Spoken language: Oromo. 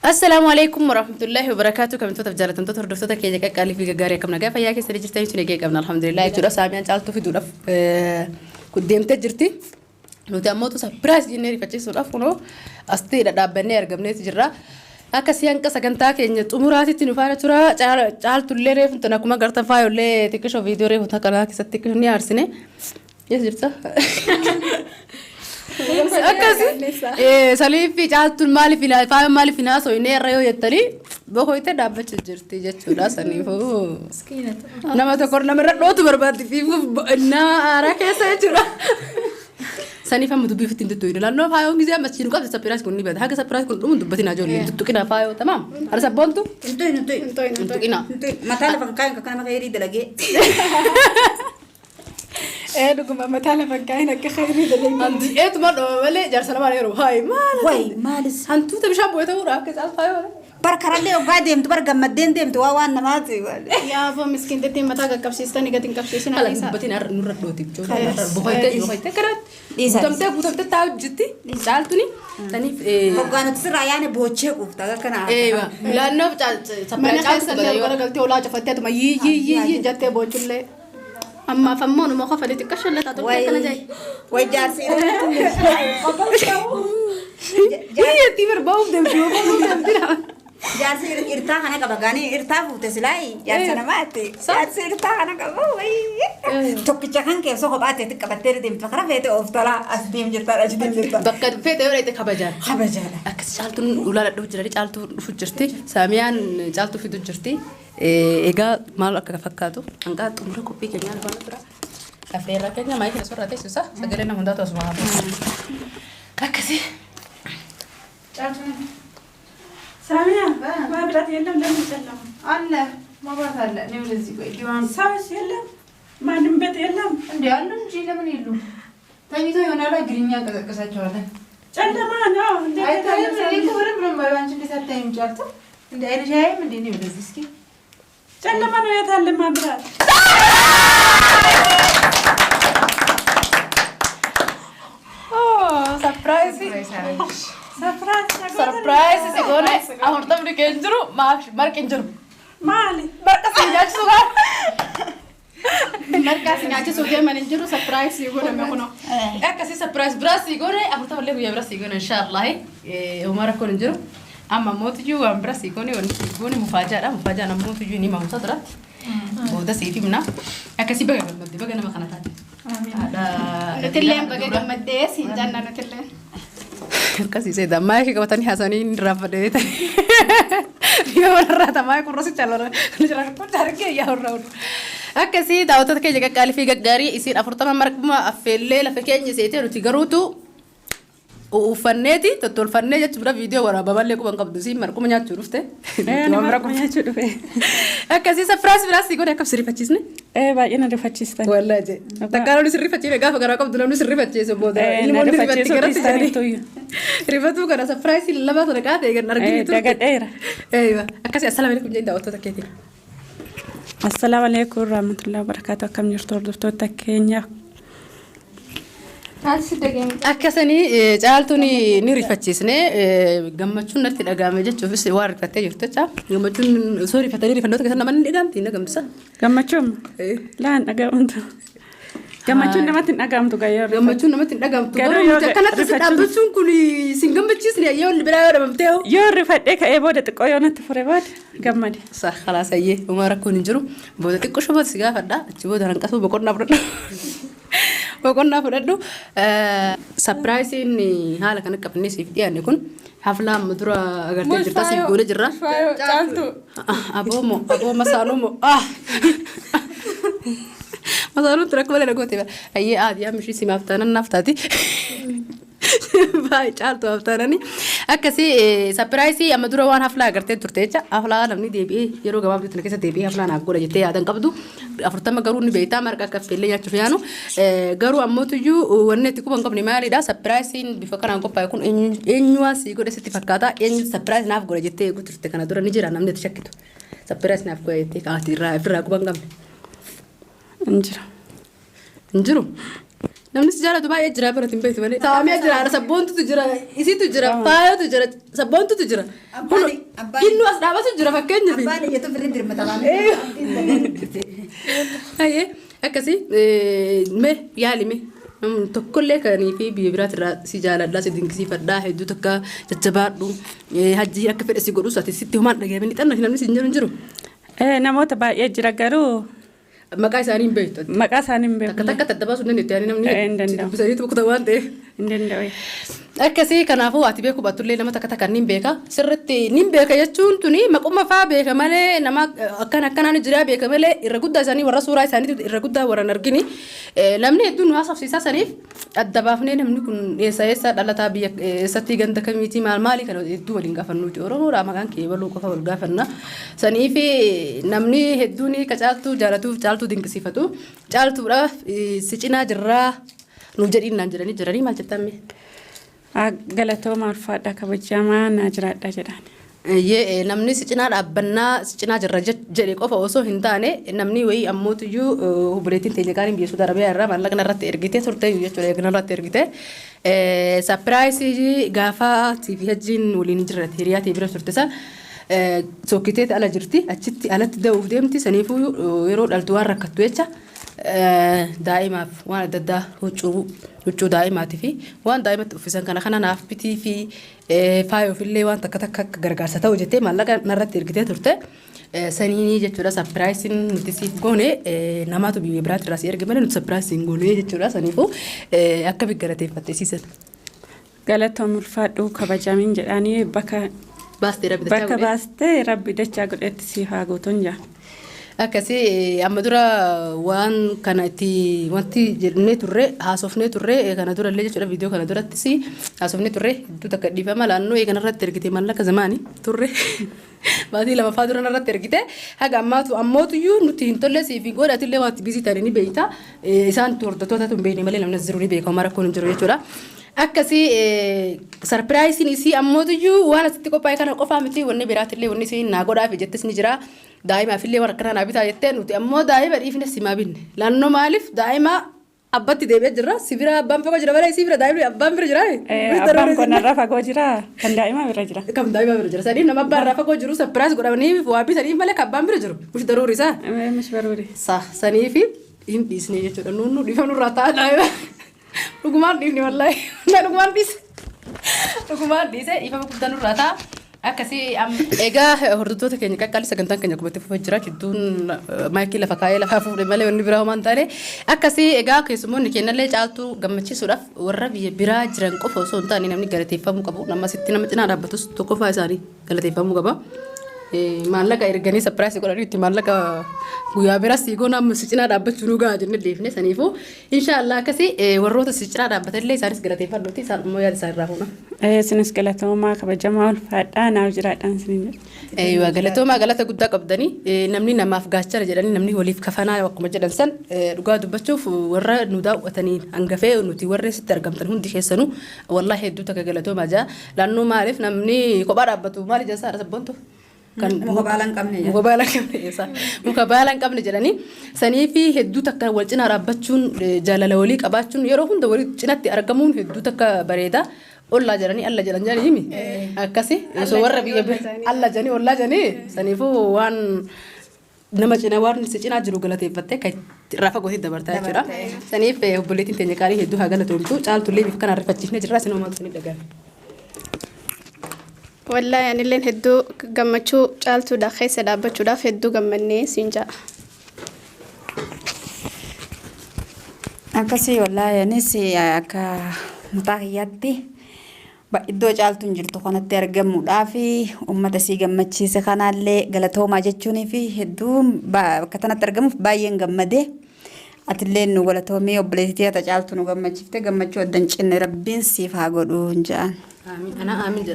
السلام عليكم ورحمة الله وبركاته. كم توتف جالت انتو تردفتو كي جاك قال في جاري كم نجا فيا كي سريجتي تاني جاي كمنا الحمد لله يجورا سامي أنت في دولف قدام تجرتي لو تأموتو سبرايز جينيري فتشي سولف ونو أستير دابني أرجمني تجرا أكاسيان كسكنتا كي أموراتي تنفعنا ترى جال تولي فنتنا كم قرطة فايو لي تكشوا فيديو ريف وتكلا كستكشوا نيارسني يسجرتا أكاسي سالي في جالت المال في لا فاهم مال في ناس وينير ريو يتري بخوي تدابة تجرتي جتشولا سنيفو مسكينة نما تقول نمر روت بربادي في نا أراك سايجورا سنيفا مدبي في تندتوي لأنه فاهم جزء مسكين قبل سبرايز كوني بعد هذا سبرايز كون مدبتي ناجولي تتوكينا فاهم تمام أنا سبونتو انتوكينا ما تعرف كان كان ما غيري دلقي لكم ما تعرف كاينة كخيري دليل عندي إيه تمر ولا جالس أنا مالي روح هاي مالس هنتو تبي شابو يتورا كذا فاهم بركة اللي وقاعدين تبرق مدين ديم توان نماتي يا أبو مسكين تتي متى كبسيستاني قتين كبسيسنا هلا بتين نور دوتي بخويته كرات بوتمت تعب جتي سالتني تاني وقانو تسرع يعني بوتشيكو تاع كنا ايوه لانه من خاصة اللي قلت ولا جفتت ما يي جت بوتشلة أما فمون ما خاف اللي تكشل لا تقول أنا جاي وجاسي هي تيمر باوم دم جاسي إرتاح أنا كبعاني إرتاح وتسلاي جاسي أنا ماتي جاسي إرتاح أنا كبوي توكي جاكن كيسو خباتي تكبتير ديم تكرا فيتي أوفتلا أسديم جرتا أجديم جرتا بكر فيتي ولا يتخبجان خبجان أكس شالتون ولا دو جرالي شالتو فجرتي ساميان شالتو في دجرتي إيجا مال أكفكاتو أنقاد تمر كوبي كنيا لفانا ترى أفيرا كنيا ما يكسر سورة تيسو صح سجلنا هندا توسمع أكسي سامية ما بدأت يلم لم يسلم الله ما بعرف نقول زي ديوان سامس يلم ما نبت يلم عندي الله نجي لمن يلو تاني تو يونا لا غرينيا كذا جوالا جل ما أنا أي تاني من يكو برا برا ما بانش اللي سبتة يوم جالتو عندي أنا جاي من ديني ولا زيسكي جل ما أنا يتعلم ما بدأت سرپرایز سیگونه آمرتا بری کنجرو مار کنجرو مالي مرکز نجات سوگا مركز نجات سوجي من الجرو سرپرایز يقول ما كنا کسی سرپرایز برا سیگونه آمرتا ولی بیا برا سیگونه إن شاء الله عمر کنجرو أما موت جو أم برا سیگونه و سیگونه مفاجأة نموت جو نیم مصدرات وده سيتي منا كسی بگم نما خناتات نتلين بقى مديس هنجنا نتلين كاسي سيدا ما هيك كبتاني حسنين رافع ده يا ورا تماي كورس تشالور نجرا كنت هركي يا ورا كاسي داوتات كي جا قال في غاري يصير افرطما مركبما افيل لا فكاني سيتي رو تيغروتو وفنيتي تطول فنيه تبرا فيديو ورا بابلكو بنقبض سي مركو منيا تشرفته مركو منيا تشرفه كاسي سفراس براس يقول لك سري فتشني باينا رفتشستان والله جي تكارو سري فتشي غاف غراكم دلو سري فتشي سبودا اللي مو فتشي كرتي توي ريفتو كنا سفرايس اللي لبا تركات نرجع دغد ايرا ايوه كاسي السلام عليكم جيدا وتو تكيتي السلام عليكم ورحمه الله وبركاته كم يرتور دفتو تكينيا akkasanii caaltuuni ni rifachiisne gammachuun natti dhagahame jechuufis waan rifattee jirtecha gammachuun soo rifatanii rifannoota keessatti nama ni dhagahamti na gamtisa gammachuun laan dhagahamtu gammachuun namatti hin dhagamtu gayyoo gammachuun namatti hin dhagamtu garuu akkanatti si dhaabbachuun kun sin gammachiisne yoo biraa yoo dhabamtee yoo rifadhee ka'ee booda xiqqoo yoo natti fure booda gammade sa khalaas ayyee uma rakkoon hin jiru booda xiqqoo shubata si gaafadha achi booda hanqasuu boqonnaa fudhadhu وكنا فردو سبرايزين هلا كنا كبني سيفتي يعني كن حفلة مدرة أقدر تجرتا سيقول جرا أبو مسانو مسانو ترك ولا لقوتي أيه عادي يا مشي سما فتانا نفتاتي باي چالتو افتارني اكسي سرپرایزي اما دورا وان حفله اگرته ترتهچا حفله نمني ديبي يرو گواب دتن كيسه ديبي حفله نا گولا جتي ادن قبدو افرتما غرو ني بيتا مركا كفيله يا چفيانو غرو اموتجو ونتي كو بنقبني مالي دا سرپرایزين بفكر ان كوبا يكون انيوا سي گود ستي فكاتا ان سرپرایز ناف گولا جتي گو ترته كنا دورا نيجرا نمني تشكتو سرپرایز ناف گو يتي كاتي را فرا كو بنقم انجرو namni si jaalatu baay'ee jira bara tin beektu malee saamee jira sabboontutu jira isitu jira faayatu jira sabboontutu jira innu as dhaabatu jira fakkeenyaaf abbaan iyyatu firri dirmatamaan ayyee akkasi mee yaalime tokkollee kanii fi biyya biraatirraa si jaaladhaa si dinqisiifadhaa hedduu takka jajjabaadhu hajjii akka fedhe si godhus ati sitti homaan dhageemin xanna namni si hin jiru namoota baay'ee jira garuu maqaa isaanii hin beektu maqaa isaanii hin beeku takka daddabaasuu hin dandeenye namni hin danda'u bisanii tokko waan ta'eef hin danda'u akkasii kanaafuu ati beeku battullee nama takka takka nin beeka sirriitti nin beeka jechuun tuni maquma faa beeka malee nama akkanaan jiraa beeka malee irra guddaa isaanii warra suuraa isaanii irra guddaa warran argini namni hedduun haasofsiisaa saniif adda baafnee namni kun eessa dhalataa biyya eessatti ganda kamiitii maali kana hedduu waliin gaafannuuti oromoodhaa maqaan kee baluu qofa wal gaafanna saniif namni hedduun caaltuu jaalatuuf caaltuu dinqisiifatu caaltuudhaaf si cinaa jirraa nuuf jedhiin jedhanii maal jettame galatooma ulfaadha kabajamaa naa jiraadha jedhaan. Namni si cinaa dhaabbannaa si cinaa jirra jedhe qofa osoo hin taane namni wayii ammootiyyuu obboleettiin teenya qaaliin biyya Suudi Arabiyaa irraa maallaqna irratti ergite turte jechuudha eegna irratti ergite sapiraayisii gaafa TV hajjiin waliin jirra hiriyaa bira turte isa sokkiteeti ala jirti achitti alatti da'uuf deemti saniifuu yeroo dhaltu waan rakkattu jecha daa'imaaf waan adda addaa huccuu daa'imaatii fi waan daa'imatti uffisan kana naaf bitii fi faaya ofillee waan takka takka gargaarsa ta'u jettee maallaqa narratti ergitee turte sanii jechuudha sapiraayisiin nuti siif goone namaatu biyya biraatirraa si erge malee nuti sapiraayisiin goone jechuudha saniifuu akka biggalateeffatte siisan. Galatoom ulfaadhu kabajamiin jedhanii bakka baastee rabbi dachaa godhetti siif haa gooton jaa. Akkasii amma dura waan kana itti wanti jennee turre haasofnee turre kana dura illee jechuudha viidiyoo kana durattis haasofnee turre hedduu takka dhiifama laannoo eegana irratti ergite maallaqa zamaanii turre maatii lamaffaa dura irratti ergite haga ammootuyyuu nuti hin tolle siif godhatillee waan bisii ta'anii ni beeyta isaan hordoftoota tun beekne malee namni jiru ni beeka mara kun hin jiru jechuudha. Akkasii sarpiraayisiin isii ammootuyyuu waan asitti qophaa'e kana qofaa miti wanni biraatillee wanni isiin naa godhaaf jettis ni jira. Daa'imaafillee waan akkanaa naa bitaa jettee nuti ammoo daa'ima dhiifne simaa binne laannoo maaliif daa'ima abbatti deebi'ee jirra sibira abbaan fagoo jira malee sibira daa'imni abbaan bira jira abbaan kanarraa fagoo jira kan daa'ima bira jira kan daa'ima bira jira sadiin nama abbaan irraa fagoo jiru sapiraayis godhamanii waa bitaniif malee kan abbaan bira jiru mushi daruuri isaa mushi baruuri saniifi hin dhiisne jechuudha nuunnu dhiifamnurraa ta'a daa'ima dhugumaan dhiifne wallaahi dhugumaan dhiise dhiifama guddaa nurraa ta'a. Akkasii egaa hordoftoota keenya qaqqaalii sagantaan keenya qubatti fufaa jira jidduun maayikii lafa kaayee lafaa fuudhe malee wanni biraa homaan taane akkasii egaa keessummoonni keenyallee caaltuu gammachiisuudhaaf warra biyya biraa jiran qofa osoo hin taane namni galateeffamuu qabu nama sitti nama cinaa dhaabbatus tokkoffaa isaanii galateeffamuu qaba. Maallaqa erganii sapiraayisii godhanii itti maallaqa guyyaa biraa siigoo nama si cinaa dhaabbachuu nu gahaa jennee deefne saniifuu inshaallah akkasii warroota si cinaa dhaabbatanillee isaanis galateeffadhuuti isaan immoo yaada isaa irraa fuuna. Isinis galatoomaa kabajamaa ulfaadhaa naaf jiraadhaan isiniin jedhu. Galatoomaa galata guddaa qabdanii namni namaaf gaachara jedhanii namni waliif kafanaa akkuma jedhan san dhugaa dubbachuuf warra nu daawwatanii hangafee nuti warra sitti argamtan hundi keessanuu wallaahi hedduu takka galatoomaa jaa laannoo maaliif namni kophaa dhaabbatu maali jensaa dha sabboontu. Kan muka baalan qabne jedhanii sanii fi hedduu takka wal cinaa dhaabbachuun jaalala walii qabaachuun yeroo hunda walii cinatti argamuun hedduu takka bareeda. Ollaa jedhanii alla jedhan jedhanii himi akkasi osoo warra biyya alla jedhanii ollaa jedhanii saniifuu waan nama cinaa waan si cinaa jiru galateeffattee kan irraa fagootti dabartaa jechuudha. Saniif obboleettiin teenya qaalii hedduu haa galatoomtu caaltullee bifa kanaan rifachiifnee jirra sinoo maaltu ni dhaga'ame. Wallahi anilleen hedduu gammachuu caaltuudha keessa dhaabbachuudhaaf hedduu gammannee siin jaa. Akkasii wallahi anis akka mutaa kiyyaatti iddoo caaltuun jirtu kanatti argamuudhaaf uummata sii gammachiise kanaallee galatoomaa jechuunii fi hedduu bakka kanatti argamuuf baay'een gammadee atillee nu galatoomii obboleettii ati caaltu nu gammachiifte gammachuu addan cinne rabbiin siif haa godhu hin jedhan. Amiin.